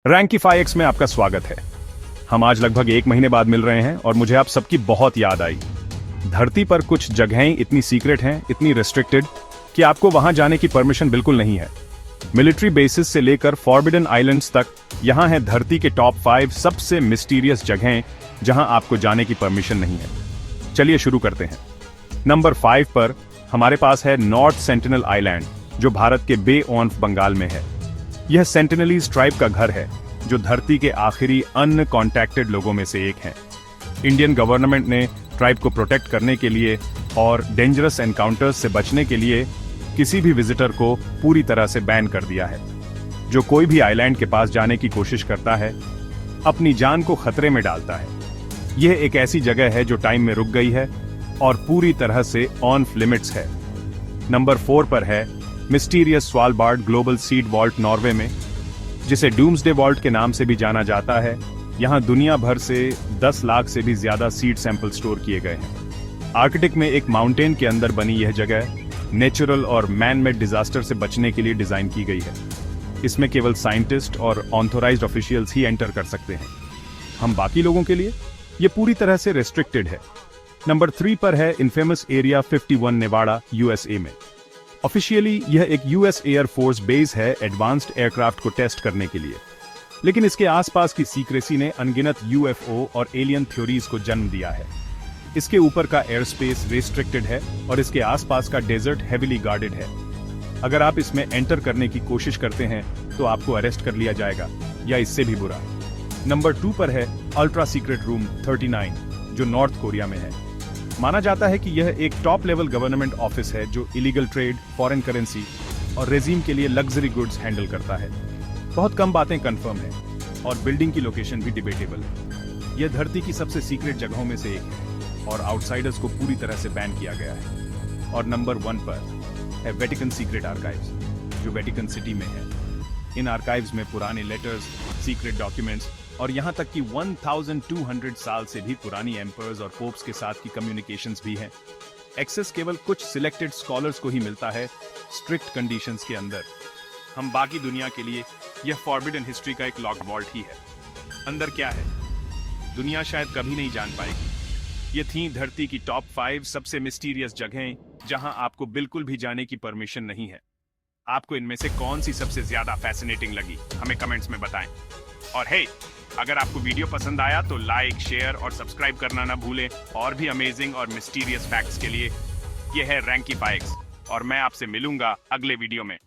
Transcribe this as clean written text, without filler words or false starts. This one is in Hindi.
रैंकीफाई एक्स में आपका स्वागत है। हम आज लगभग 1 महीने बाद मिल रहे हैं और मुझे आप सबकी बहुत याद आई। धरती पर कुछ जगहें इतनी सीक्रेट हैं, इतनी रेस्ट्रिक्टेड कि आपको वहां जाने की परमिशन बिल्कुल नहीं है। मिलिट्री बेसिस से लेकर फॉरबिडन आइलैंड्स तक यहां है धरती के टॉप 5 सबसे मिस्टीरियस जगहें जहां आपको जाने की परमिशन नहीं है। चलिए शुरू करते हैं। नंबर 5 पर हमारे पास है नॉर्थ सेंटिनल आइलैंड, जो भारत के बे ऑफ बंगाल में है। यह सेंटिनलीज ट्राइब का घर है, जो धरती के आखिरी अनकॉन्टैक्टेड लोगों में से एक हैं। इंडियन गवर्नमेंट ने ट्राइब को प्रोटेक्ट करने के लिए और डेंजरस एनकाउंटर्स से बचने के लिए किसी भी विजिटर को पूरी तरह से बैन कर दिया है। जो कोई भी आइलैंड के पास जाने की कोशिश करता है, अपनी जान को खतरे में डालता है। यह एक ऐसी जगह है जो टाइम में रुक गई है और पूरी तरह से ऑफ लिमिट्स है। नंबर 4 पर है mysterious Svalbard global seed vault Norway में, जिसे डूम्सडे वॉल्ट के नाम से भी जाना जाता है। यहां दुनिया भर से 10 लाख से भी ज्यादा सीड सैंपल स्टोर किए गए हैं। आर्कटिक में एक माउंटेन के अंदर बनी यह जगह नेचुरल और मैन मेड डिजास्टर से बचने के लिए डिजाइन की गई है। इसमें केवल साइंटिस्ट और ऑथोराइज्ड ऑफिशियल्स ही एंटर कर सकते हैं। हम बाकी लोगों के लिए यह पूरी तरह से रेस्ट्रिक्टेड है। नंबर 3 पर है इनफेमस एरिया 51 नेवाडा, यूएसए में। ऑफिशियली यह एक यूएस एयर फोर्स बेस है एडवांस्ड एयरक्राफ्ट को टेस्ट करने के लिए, लेकिन इसके आसपास की सीक्रेसी ने अनगिनत यूएफओ और एलियन थ्योरीज को जन्म दिया है। इसके ऊपर का एयर स्पेस रेस्ट्रिक्टेड है और इसके आसपास का डेजर्ट हेविली गार्डेड है। अगर आप इसमें एंटर करने की कोशिश करते हैं तो आपको अरेस्ट कर लिया जाएगा, या इससे भी बुरा। नंबर 2 पर है अल्ट्रा सीक्रेट रूम 39, जो नॉर्थ कोरिया में है। माना जाता है कि यह एक टॉप लेवल गवर्नमेंट ऑफिस है जो इलीगल ट्रेड, फॉरेन करेंसी और रेजीम के लिए लग्जरी गुड्स हैंडल करता है। बहुत कम बातें कंफर्म है और बिल्डिंग की लोकेशन भी डिबेटेबल है। यह धरती की सबसे सीक्रेट जगहों में से एक है और आउटसाइडर्स को पूरी तरह से बैन किया गया है। और नंबर 1 पर है वेटिकन सीक्रेट आर्काइव्स, जो वेटिकन सिटी में है। इन आर्काइव्स में पुराने लेटर्स, सीक्रेट डॉक्यूमेंट्स और यहां तक कि 1200 साल से भी पुरानी एम्पर्स और पोप्स के साथ की कम्युनिकेशंस भी हैं। एक्सेस केवल कुछ सिलेक्टेड स्कॉलर्स को ही मिलता है, स्ट्रिक्ट कंडीशंस के अंदर। हम बाकी दुनिया के लिए यह फॉरबिडन हिस्ट्री का एक लॉक वॉल्ट ही है। अंदर क्या है, दुनिया शायद कभी नहीं जान पाएगी। ये थी धरती की टॉप 5 सबसे मिस्टीरियस जगहें जहां आपको बिल्कुल भी जाने की परमिशन नहीं है। आपको इनमें से कौन सी सबसे ज्यादा फैसिनेटिंग लगी, हमें कमेंट्स में बताएं। और हे, अगर आपको वीडियो पसंद आया तो लाइक, शेयर और सब्सक्राइब करना ना भूलें। और भी अमेजिंग और मिस्टीरियस फैक्ट्स के लिए। यह है रैंकीफाई एक्स और मैं आपसे मिलूंगा अगले वीडियो में।